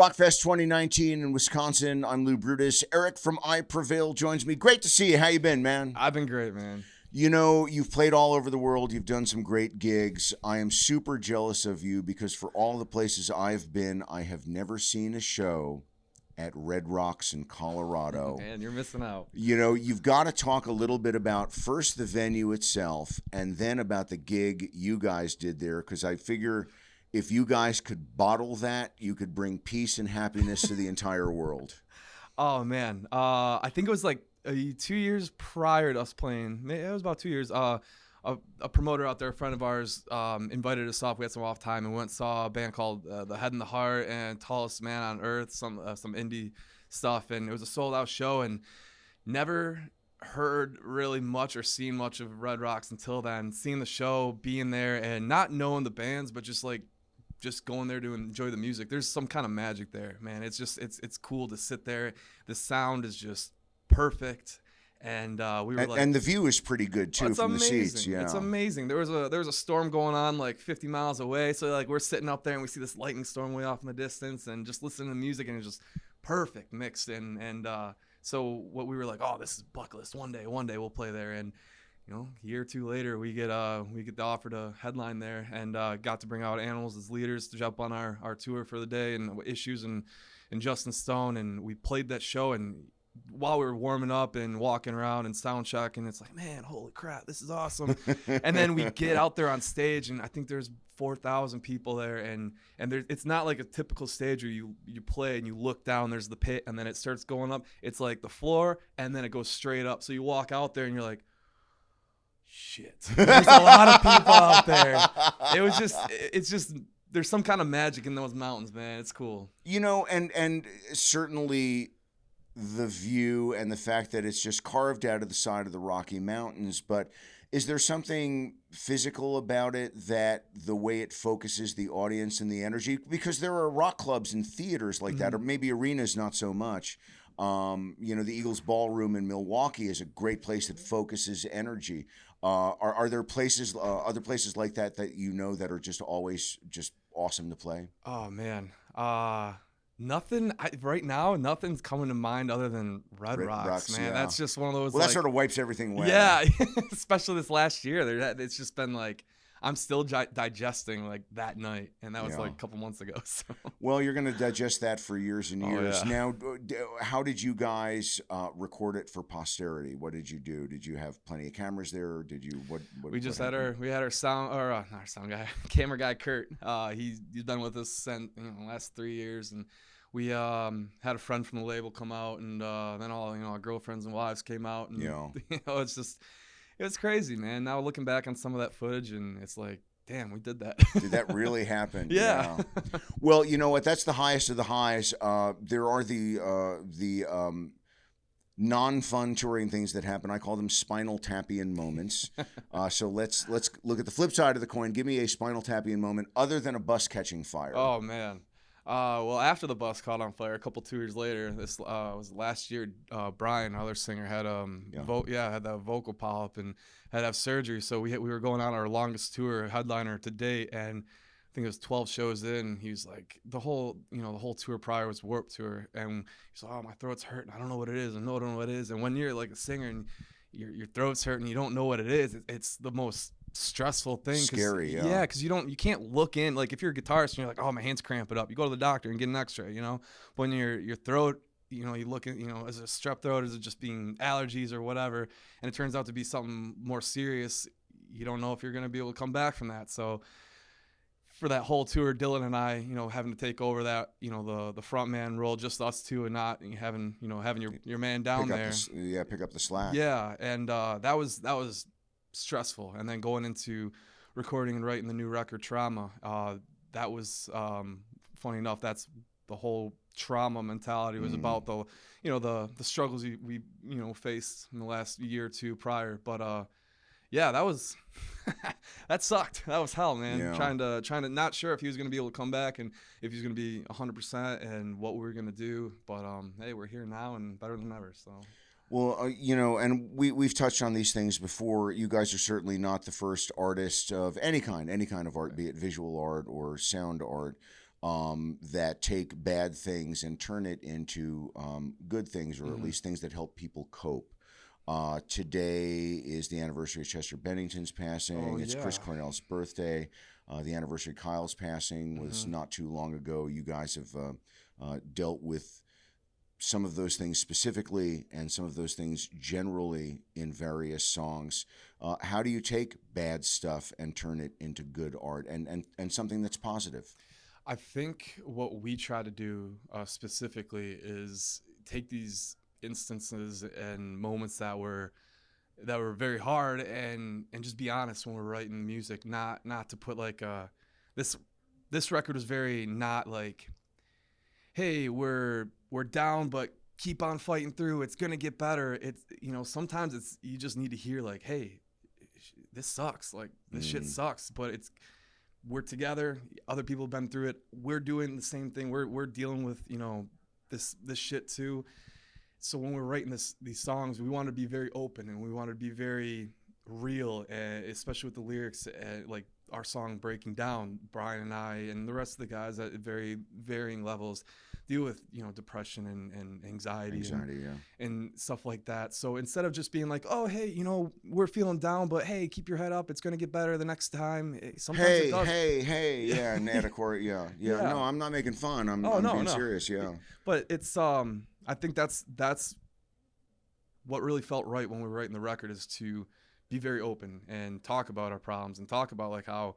Rockfest 2019 in Wisconsin. I'm Lou Brutus. Eric from Prevail joins me. Great to see you. How you been, man? I've been great, man. You know, you've played all over the world. You've done some great gigs. I am super jealous of you because for all the places I've been, I have never seen a show at Red Rocks in Colorado. Man, you're missing out. You know, you've got to talk a little bit about first the venue itself and then about the gig you guys did there, because I figure if you guys could bottle that, you could bring peace and happiness to the entire world. Oh, man. I think it was like 2 years prior to us playing. It was about 2 years. A promoter out there, a friend of ours, invited us off. We had some off time and went and saw a band called The Head and the Heart and Tallest Man on Earth, some indie stuff. And it was a sold-out show, and never heard really much or seen much of Red Rocks until then. Seeing the show, being there, and not knowing the bands, but just going there to enjoy the music. There's some kind of magic there, man. It's just it's cool to sit there. The sound is just perfect. And we were and the view is pretty good too from amazing. The seats. Yeah, it's amazing. There was a storm going on like 50 miles away, so like we're sitting up there and we see this lightning storm way off in the distance, and just listening to music, and it's just perfect mixed in. And so what we were like, oh, this is bucket list. One day we'll play there. And you know, a year or two later, we get the offer to headline there, and got to bring out Animals as leaders to jump on our tour for the day, and Issues and Justin Stone, and we played that show. And while we were warming up and walking around and sound checking, it's like, man, holy crap, this is awesome. And then we get out there on stage, and I think there's 4,000 people there, and it's not like a typical stage where you play and you look down, there's the pit, and then it starts going up. It's like the floor, and then it goes straight up. So you walk out there and you're like, shit, there's a lot of people out there. It's just there's some kind of magic in those mountains, man. It's cool. You know, and certainly the view and the fact that it's just carved out of the side of the Rocky Mountains, but is there something physical about it, that the way it focuses the audience and the energy? Because there are rock clubs and theaters like that, or maybe arenas not so much. You know, the Eagles Ballroom in Milwaukee is a great place that focuses energy. Are there places, other places like that you know that are just always just awesome to play? Oh, man. Nothing right now. Nothing's coming to mind other than Red Rocks, man. Yeah. That's just one of those. Well, that sort of wipes everything away. Yeah, especially this last year. It's just been like I'm still digesting like that night, and that was like a couple months ago. So. Well, you're going to digest that for years and years. Oh, yeah. Now, how did you guys record it for posterity? What did you do? Did you have plenty of cameras there, or did you what we just had our sound, or not our sound guy, camera guy Kurt. He's been with us since the last 3 years, and we had a friend from the label come out, and then all our girlfriends and wives came out, and it's crazy, man. Now looking back on some of that footage, and it's like, damn, we did that. Did that really happen? Yeah. Well, you know what? That's the highest of the highs. There are the non-fun touring things that happen. I call them spinal tapian moments. So let's look at the flip side of the coin. Give me a spinal tapian moment other than a bus catching fire. Oh, man. Well, after the bus caught on fire, a couple tours later, this was last year. Brian, our other singer, had had that vocal polyp and had to have surgery. So we were going on our longest tour, headliner to date, and I think it was 12 shows in. He was like, the whole tour prior was Warped Tour, and he's like, oh, my throat's hurting. I don't know what it is. I don't know what it is. And when you're like a singer and your throat's hurting, you don't know what it is. It's the most stressful thing. Scary, yeah. Yeah, because you can't look in. Like if you're a guitarist and you're like, oh, my hand's cramping up, you go to the doctor and get an X-ray. But when your throat, you look at, is it strep throat? Is it just being allergies or whatever? And it turns out to be something more serious. You don't know if you're going to be able to come back from that. So for that whole tour, Dylan and I, having to take over that, the front man role, just us two, and not having your man down there. Pick up the slack. Yeah, and that was stressful. And then going into recording and writing the new record, Trauma, that was funny enough. That's the whole Trauma mentality was about the struggles we faced in the last year or two prior. But yeah, that was that sucked. That was hell, man. Yeah. Trying to not sure if he was going to be able to come back and if he was going to be 100% and what we were going to do. But hey, we're here now and better than ever. So. Well, and we've touched on these things before. You guys are certainly not the first artist of any kind of art, be it visual art or sound art, that take bad things and turn it into good things, or at Mhm. least things that help people cope. Today is the anniversary of Chester Bennington's Oh passing. It's Chris yeah. Cornell's birthday. The anniversary of Kyle's passing was Mhm. not too long ago. You guys have dealt with some of those things specifically and some of those things generally in various songs. How do you take bad stuff and turn it into good art and something that's positive? I think what we try to do specifically is take these instances and moments that were very hard and just be honest when we're writing music. Not to put like this this record was very not like, hey, we're down, but keep on fighting through. It's gonna get better. It's, you know, sometimes it's, you just need to hear like, hey, this sucks. Like this shit Mm. sucks, but it's, we're together. Other people have been through it. We're doing the same thing. We're dealing with, you know, this shit too. So when we're writing these songs, we want to be very open and we want to be very real, especially with the lyrics, like our song Breaking Down. Brian and I and the rest of the guys at very varying levels deal with, you know, depression and anxiety Anxiety, yeah. and stuff like that. So instead of just being like, oh, hey, you know, we're feeling down, but hey, keep your head up. It's going to get better the next time. Sometimes it Hey, does. hey, hey, yeah, and add a chord, yeah, yeah. Yeah. No, I'm not making fun. I'm Oh, I'm no, being no. serious, yeah. But it's, I think that's what really felt right when we were writing the record, is to be very open and talk about our problems and talk about like how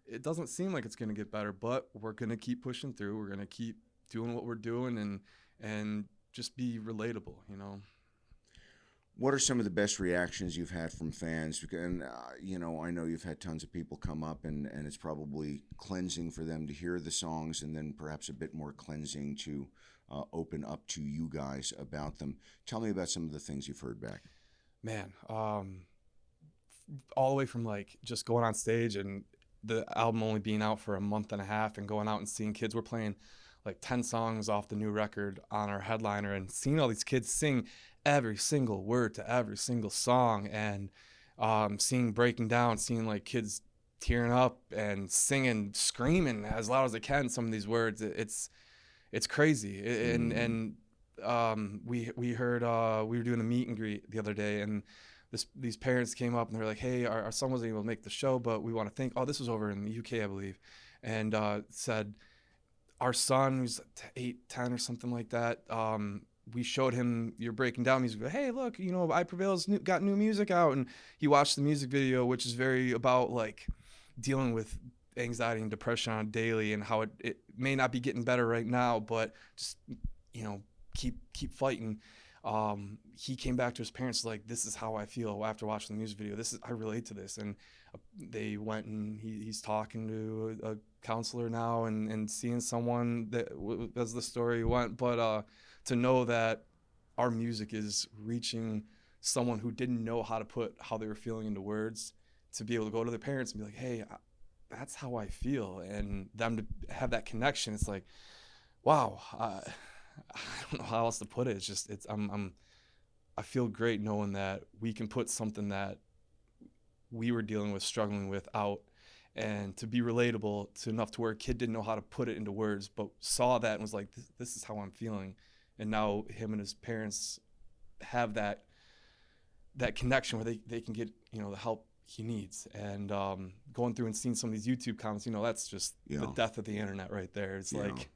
it doesn't seem like it's going to get better, but we're going to keep pushing through. We're going to keep doing what we're doing and just be relatable, you know. What are some of the best reactions you've had from fans? And you know, I know you've had tons of people come up, and it's probably cleansing for them to hear the songs, and then perhaps a bit more cleansing to open up to you guys about them. Tell me about some of the things you've heard back. Man, all the way from like just going on stage and the album only being out for a month and a half and going out and seeing kids. We're playing like 10 songs off the new record on our headliner and seeing all these kids sing every single word to every single song, and seeing Breaking Down, seeing like kids tearing up and singing, screaming as loud as they can some of these words. It's crazy. Mm. And we heard, we were doing a meet and greet the other day, and these parents came up and they were like, hey, our son wasn't able to make the show, but we want to thank, oh, this was over in the UK, I believe, and said, our son, who's 8, 10 or something like that, we showed him your Breaking Down music. Hey, look, you know, I Prevail's got new music out, and he watched the music video, which is very about like dealing with anxiety and depression on a daily, and how it may not be getting better right now, but just, you know, keep fighting. He came back to his parents like, this is how I feel after watching the music video. This is, I relate to this. And they went and he's talking to a counselor now and seeing someone that, as the story went. But to know that our music is reaching someone who didn't know how to put how they were feeling into words, to be able to go to their parents and be like, hey, that's how I feel, and them to have that connection. It's like, wow. I don't know how else to put it. It's just, I feel great knowing that we can put something that we were dealing with, struggling with, out, and to be relatable to enough to where a kid didn't know how to put it into words, but saw that and was like, this is how I'm feeling. And now him and his parents have that connection where they can get, you know, the help he needs. And going through and seeing some of these YouTube comments, you know, that's just the death of the internet right there. It's like,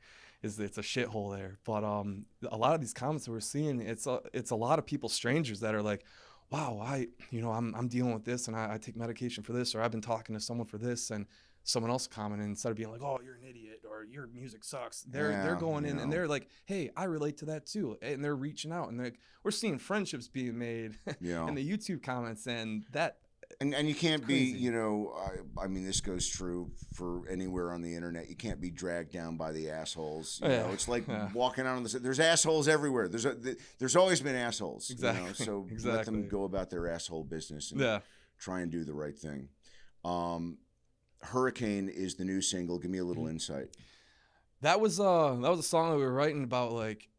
it's a shithole there. But a lot of these comments that we're seeing, it's a lot of people, strangers, that are like, wow, I'm dealing with this, and I take medication for this, or I've been talking to someone for this, and someone else commented, instead of being like, oh, you're an idiot or your music sucks, they're going in and they're like, hey, I relate to that too, and they're reaching out, and we're seeing friendships being made in the YouTube comments, and that. And you can't be, you know, I mean, this goes true for anywhere on the internet. You can't be dragged down by the assholes. You know, it's like walking out on the. There's assholes everywhere. There's always been assholes. Exactly. You know, so exactly. let them go about their asshole business and try and do the right thing. Hurricane is the new single. Give me a little insight. That was a song that we were writing about, like,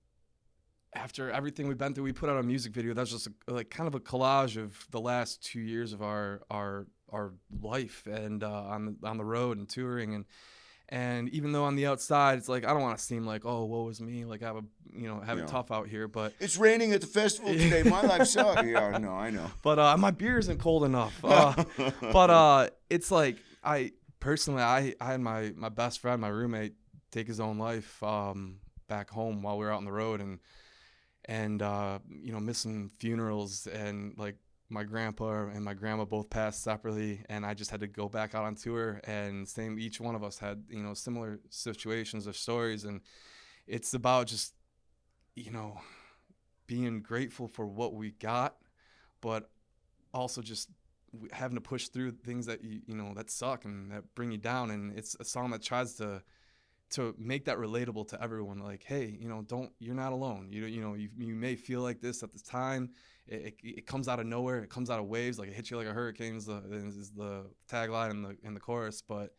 after everything we've been through. We put out a music video that's just like kind of a collage of the last 2 years of our life, and on the road and touring, And even though on the outside, it's like, I don't want to seem like, oh, woe is me. Like, I have have it tough out here. But it's raining at the festival today. My life sucks. Yeah, no, I know. But my beer isn't cold enough. It's like, I had my best friend, my roommate, take his own life back home while we were out on the road. And missing funerals, and like my grandpa and my grandma both passed separately, and I just had to go back out on tour, and each one of us had, similar situations or stories. And it's about just, being grateful for what we got, but also just having to push through things that that suck and that bring you down. And it's a song that tries to make that relatable to everyone. Like, hey, you're not alone. You may feel like this at the time. It comes out of nowhere. It comes out of waves. Like, it hits you like a hurricane is the tagline in the chorus. But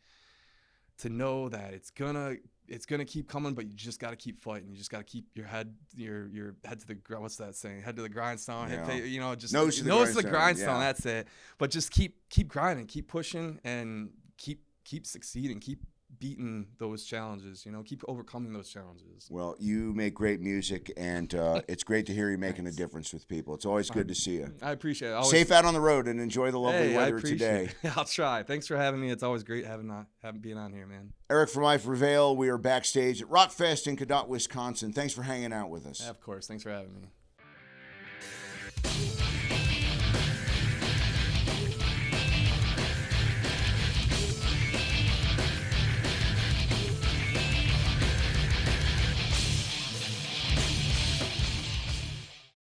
to know that it's gonna keep coming, but you just got to keep fighting. You just got to keep your head to the what's that saying? Head to the grindstone. Yeah. Just nose to the grindstone. Yeah. That's it. But just keep grinding, keep pushing, and keep succeeding. Keep beating those challenges, keep overcoming those challenges. Well, you make great music, and it's great to hear you making a difference with people. It's always good to see you. I appreciate it. Safe out on the road, and enjoy the lovely weather today. I'll try. Thanks for having me. It's always great being on here, man. Eric from Prevail. We are backstage at Rockfest in Cadott, Wisconsin. Thanks for hanging out with us. Yeah, of course. Thanks for having me.